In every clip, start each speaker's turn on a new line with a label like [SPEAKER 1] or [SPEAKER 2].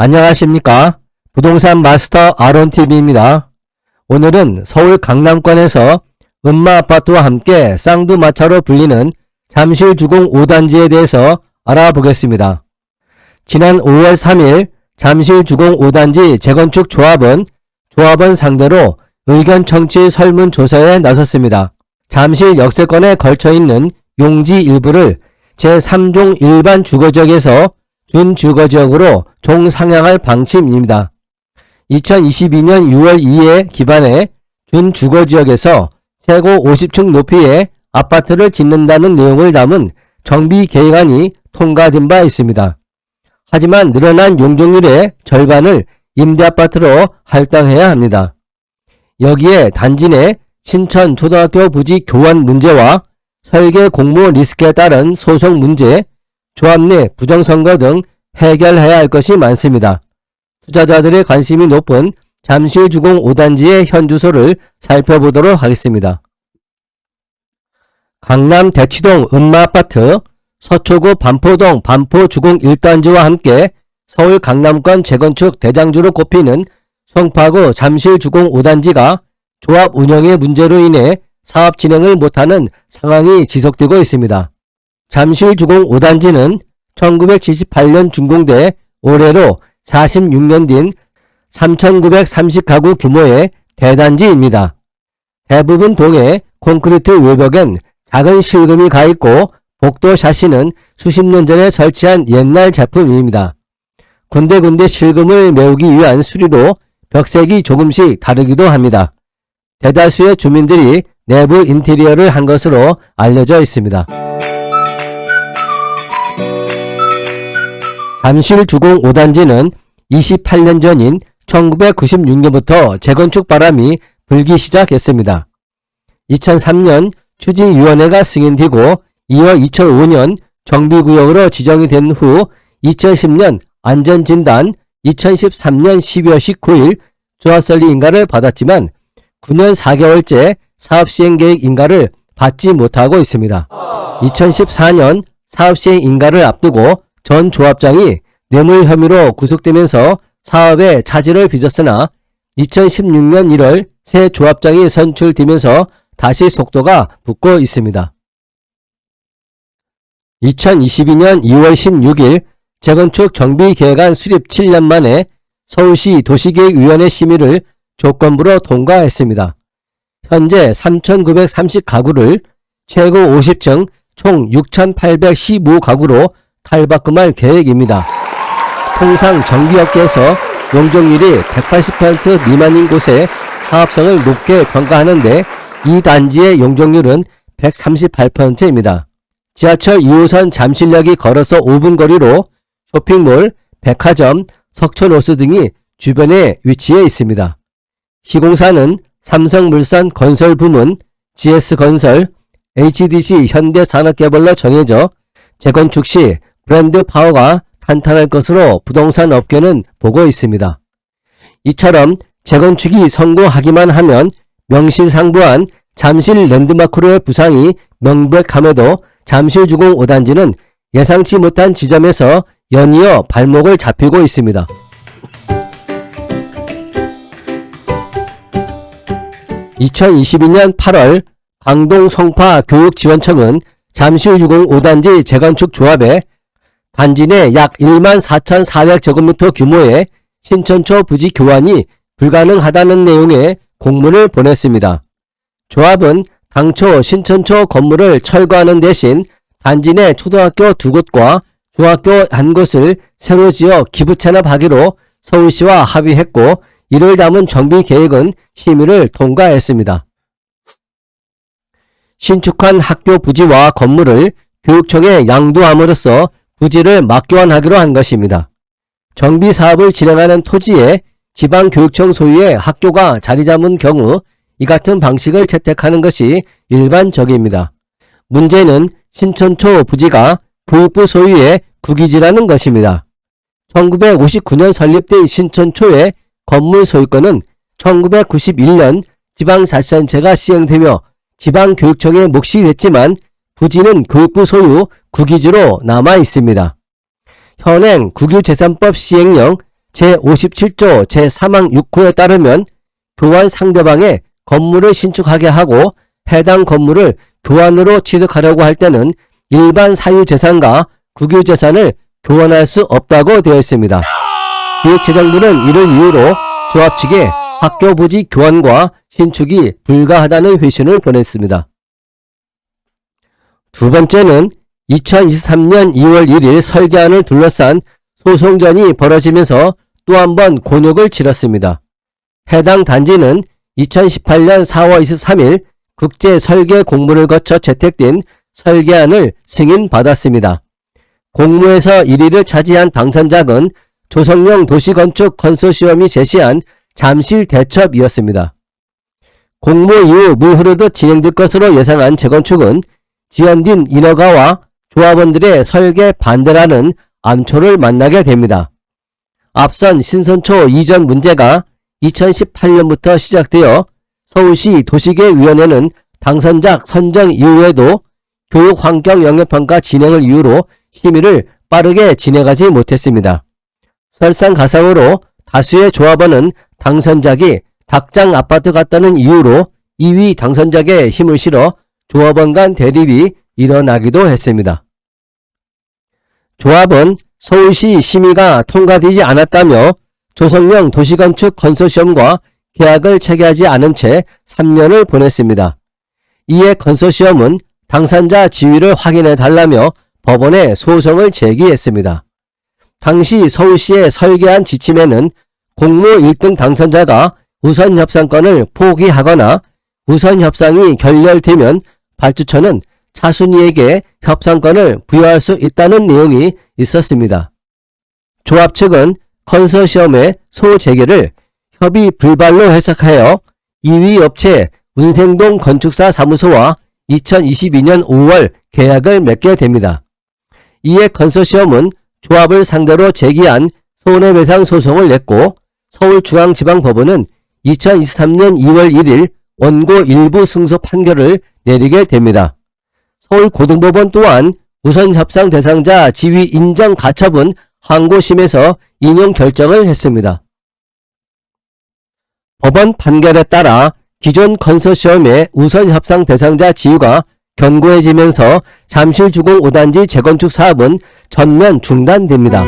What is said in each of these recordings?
[SPEAKER 1] 안녕하십니까? 부동산 마스터 아론TV입니다. 오늘은 서울 강남권에서 음마아파트와 함께 쌍두마차로 불리는 잠실주공 5단지에 대해서 알아보겠습니다. 지난 5월 3일 잠실주공 5단지 재건축 조합원 상대로 의견 청취 설문조사에 나섰습니다. 잠실 역세권에 걸쳐있는 용지 일부를 제3종 일반 주거지역에서 준주거지역으로 종상향할 방침입니다. 2022년 6월 2일 기반에 준주거지역에서 최고 50층 높이의 아파트를 짓는다는 내용을 담은 정비계획안이 통과된 바 있습니다. 하지만 늘어난 용적률의 절반을 임대아파트로 할당해야 합니다. 여기에 단지 내 신천 초등학교 부지 교환 문제와 설계 공모 리스크에 따른 소송 문제, 조합 내 부정선거 등 해결해야 할 것이 많습니다. 투자자들의 관심이 높은 잠실주공 5단지의 현주소를 살펴보도록 하겠습니다. 강남 대치동 음마아파트, 서초구 반포동 반포주공 1단지와 함께 서울 강남권 재건축 대장주로 꼽히는 송파구 잠실주공 5단지가 조합 운영의 문제로 인해 사업 진행을 못하는 상황이 지속되고 있습니다. 잠실주공 5단지는 1978년 준공돼 올해로 46년 din 3,930가구 규모의 대단지입니다. 대부분 동의 콘크리트 외벽엔 작은 실금이 가있고 복도 샤시는 수십 년 전에 설치한 옛날 제품입니다. 군데군데 실금을 메우기 위한 수리로 벽색이 조금씩 다르기도 합니다. 대다수의 주민들이 내부 인테리어를 한 것으로 알려져 있습니다. 잠실주공 5단지는 28년 전인 1996년부터 재건축 바람이 불기 시작했습니다. 2003년 추진위원회가 승인되고 이어 2005년 정비구역으로 지정이 된 후 2010년 안전진단, 2013년 12월 19일 조합설립 인가를 받았지만 9년 4개월째 사업시행계획 인가를 받지 못하고 있습니다. 2014년 사업시행 인가를 앞두고 전 조합장이 뇌물 혐의로 구속되면서 사업에 차질을 빚었으나 2016년 1월 새 조합장이 선출되면서 다시 속도가 붙고 있습니다. 2022년 2월 16일 재건축 정비계획안 수립 7년 만에 서울시 도시계획위원회 심의를 조건부로 통과했습니다. 현재 3,930가구를 최고 50층 총 6,815가구로 탈바꿈할 계획입니다. 통상 전기업계에서 용적률이 180% 미만인 곳에 사업성을 높게 평가하는데 이 단지의 용적률은 138%입니다. 지하철 2호선 잠실역이 걸어서 5분 거리로 쇼핑몰, 백화점, 석촌호수 등이 주변에 위치해 있습니다. 시공사는 삼성물산 건설부문, GS건설, HDC 현대산업개발로 정해져 재건축 시 브랜드 파워가 탄탄할 것으로 부동산 업계는 보고 있습니다. 이처럼 재건축이 성공하기만 하면 명실상부한 잠실 랜드마크로의 부상이 명백함에도 잠실주공 5단지는 예상치 못한 지점에서 연이어 발목을 잡히고 있습니다. (2022년 8월) 광동 송파 교육지원청은 잠실주공 5단지 재건축 조합에 단지 내 약 14,400제곱미터 규모의 신천초 부지 교환이 불가능하다는 내용의 공문을 보냈습니다. 조합은 당초 신천초 건물을 철거하는 대신 단지 내 초등학교 2곳과 중학교 1곳을 새로 지어 기부 체납하기로 서울시와 합의했고 이를 담은 정비계획은 심의를 통과했습니다. 신축한 학교 부지와 건물을 교육청에 양도함으로써 부지를 맞교환하기로 한 것입니다. 정비사업을 진행하는 토지에 지방교육청 소유의 학교가 자리 잡은 경우 이 같은 방식을 채택하는 것이 일반적입니다. 문제는 신천초 부지가 교육부 소유의 국유지라는 것입니다. 1959년 설립된 신천초의 건물 소유권은 1991년 지방자치단체가 시행되며 지방교육청의 몫이 됐지만 부지는 교육부 소유 국유지로 남아 있습니다. 현행 국유재산법 시행령 제57조 제3항 6호에 따르면 교환 상대방의 건물을 신축하게 하고 해당 건물을 교환으로 취득하려고 할 때는 일반 사유재산과 국유재산을 교환할 수 없다고 되어 있습니다. 기획재정부는 이를 이유로 조합 측에 학교 부지 교환과 신축이 불가하다는 회신을 보냈습니다. 두 번째는 2023년 2월 1일 설계안을 둘러싼 소송전이 벌어지면서 또 한 번 곤욕을 치렀습니다. 해당 단지는 2018년 4월 23일 국제 설계 공모를 거쳐 채택된 설계안을 승인받았습니다. 공모에서 1위를 차지한 당선작은 조성용 도시건축 컨소시엄이 제시한 잠실 대첩이었습니다. 공모 이후 물 흐르듯 진행될 것으로 예상한 재건축은 지연된 인허가와 조합원들의 설계 반대라는 암초를 만나게 됩니다. 앞선 신선초 이전 문제가 2018년부터 시작되어 서울시 도시계획위원회는 당선작 선정 이후에도 교육환경영향평가 진행을 이유로 심의를 빠르게 진행하지 못했습니다. 설상가상으로 다수의 조합원은 당선작이 닭장 아파트 같다는 이유로 2위 당선작에 힘을 실어 조합원 간 대립이 일어나기도 했습니다. 조합은 서울시 심의가 통과되지 않았다며 조성용 도시건축 컨소시엄과 계약을 체결하지 않은 채 3년을 보냈습니다. 이에 컨소시엄은 당선자 지위를 확인해 달라며 법원에 소송을 제기했습니다. 당시 서울시의 설계안 지침에는 공모 1등 당선자가 우선 협상권을 포기하거나 우선 협상이 결렬되면 발주처는 차순위에게 협상권을 부여할 수 있다는 내용이 있었습니다. 조합 측은 컨소시엄의 소재계를 협의 불발로 해석하여 2위 업체 운생동 건축사 사무소와 2022년 5월 계약을 맺게 됩니다. 이에 컨소시엄은 조합을 상대로 제기한 손해배상 소송을 냈고 서울중앙지방법원은 2023년 2월 1일 원고 일부 승소 판결을 내리게 됩니다. 서울고등법원 또한 우선협상 대상자 지위 인정 가처분 항고심에서 인용 결정을 했습니다. 법원 판결에 따라 기존 컨소시엄의 우선협상 대상자 지위가 견고해지면서 잠실주공 5단지 재건축 사업은 전면 중단됩니다.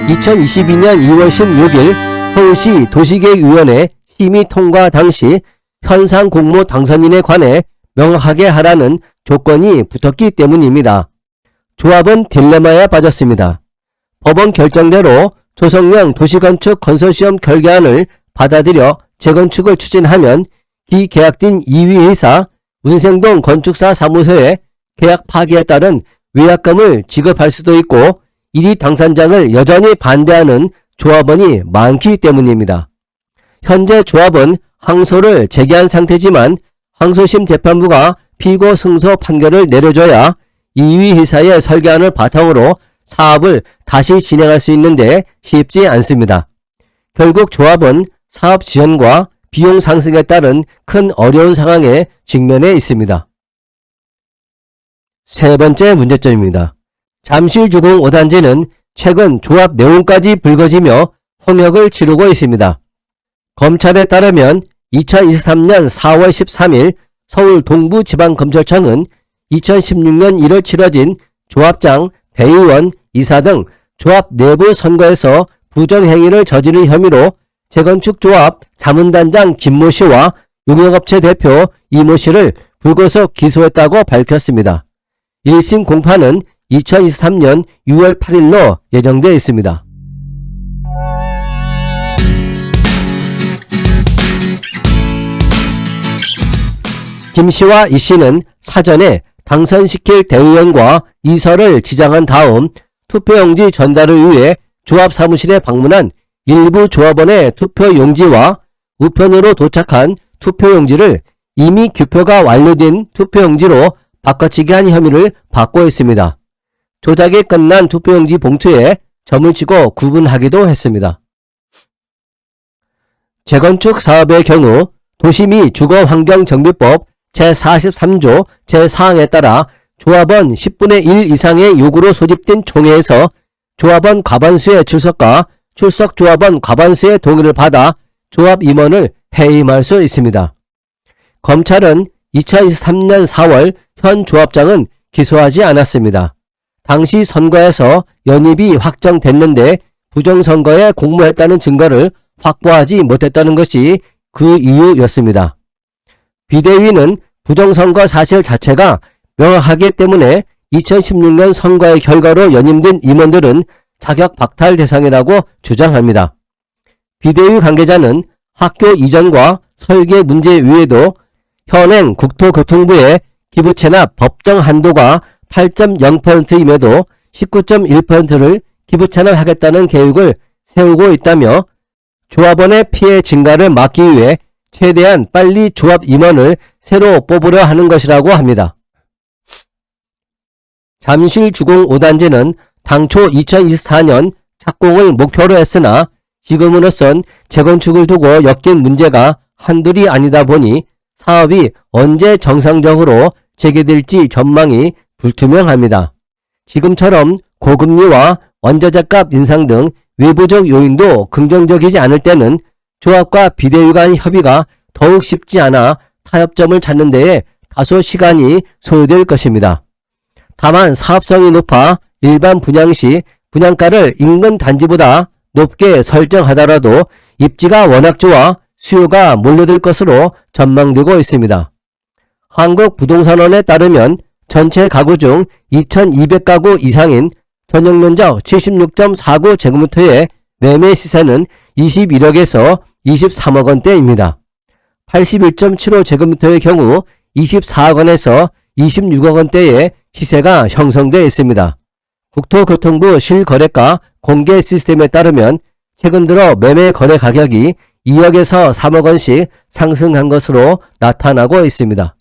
[SPEAKER 1] 2022년 2월 16일 서울시 도시계획위원회 심의 통과 당시 현상 공모 당선인에 관해 명확하게 하라는 조건이 붙었기 때문입니다. 조합은 딜레마에 빠졌습니다. 법원 결정대로 조성용 도시건축 컨소시엄 결계안을 받아들여 재건축을 추진하면 기계약된 2위 회사 운생동 건축사 사무소에 계약 파기에 따른 위약금을 지급할 수도 있고 1위 당선장을 여전히 반대하는 조합원이 많기 때문입니다. 현재 조합은 항소를 제기한 상태지만 항소심 재판부가 피고 승소 판결을 내려줘야 2위 회사의 설계안을 바탕으로 사업을 다시 진행할 수 있는데 쉽지 않습니다. 결국 조합은 사업 지연과 비용 상승에 따른 큰 어려운 상황에 직면해 있습니다. 세 번째 문제점입니다. 잠실주공 5단지는 최근 조합 내용까지 불거지며 홍역을 치르고 있습니다. 검찰에 따르면 2023년 4월 13일 서울 동부지방검찰청은 2016년 1월 치러진 조합장, 대의원, 이사 등 조합 내부 선거에서 부정행위를 저지른 혐의로 재건축 조합 자문단장 김모 씨와 용역업체 대표 이모 씨를 불구속 기소했다고 밝혔습니다. 1심 공판은 2023년 6월 8일로 예정되어 있습니다. 김 씨와 이 씨는 사전에 당선시킬 대의원과 이서를 지정한 다음 투표용지 전달을 위해 조합 사무실에 방문한 일부 조합원의 투표용지와 우편으로 도착한 투표용지를 이미 규표가 완료된 투표용지로 바꿔치기 한 혐의를 받고 있습니다. 조작이 끝난 투표용지 봉투에 점을 치고 구분하기도 했습니다. 재건축 사업의 경우 도시 및 주거환경정비법 제43조 제4항에 따라 조합원 10분의 1 이상의 요구로 소집된 총회에서 조합원 과반수의 출석과 출석조합원 과반수의 동의를 받아 조합 임원을 해임할 수 있습니다. 검찰은 2023년 4월 현 조합장은 기소하지 않았습니다. 당시 선거에서 연입이 확정됐는데 부정선거에 공모했다는 증거를 확보하지 못했다는 것이 그 이유였습니다. 비대위는 부정선거 사실 자체가 명확하기 때문에 2016년 선거의 결과로 연임된 임원들은 자격 박탈 대상이라고 주장합니다. 비대위 관계자는 학교 이전과 설계 문제 외에도 현행 국토교통부의 기부 체납 법정 한도가 8.0%임에도 19.1%를 기부 체납하겠다는 계획을 세우고 있다며 조합원의 피해 증가를 막기 위해 최대한 빨리 조합 임원을 새로 뽑으려 하는 것이라고 합니다. 잠실주공 5단지는 당초 2024년 착공을 목표로 했으나 지금으로선 재건축을 두고 엮인 문제가 한둘이 아니다 보니 사업이 언제 정상적으로 재개될지 전망이 불투명합니다. 지금처럼 고금리와 원자재값 인상 등 외부적 요인도 긍정적이지 않을 때는 조합과 비대위 간 협의가 더욱 쉽지 않아 타협점을 찾는 데에 다소 시간이 소요될 것입니다. 다만 사업성이 높아 일반 분양 시 분양가를 인근 단지보다 높게 설정하더라도 입지가 워낙 좋아 수요가 몰려들 것으로 전망되고 있습니다. 한국부동산원에 따르면 전체 가구 중 2200가구 이상인 전용면적 76.49제곱미터의 매매 시세는 21억에서 23억 원대입니다. 81.75제곱미터의 경우 24억 원에서 26억 원대의 시세가 형성되어 있습니다. 국토교통부 실거래가 공개 시스템에 따르면 최근 들어 매매 거래 가격이 2억에서 3억 원씩 상승한 것으로 나타나고 있습니다.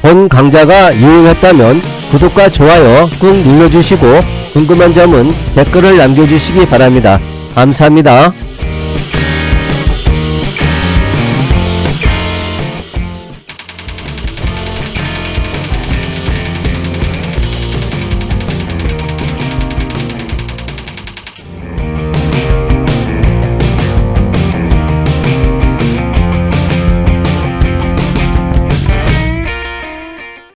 [SPEAKER 1] 본 강좌가 유용했다면 구독과 좋아요 꾹 눌러주시고 궁금한 점은 댓글을 남겨주시기 바랍니다. 감사합니다.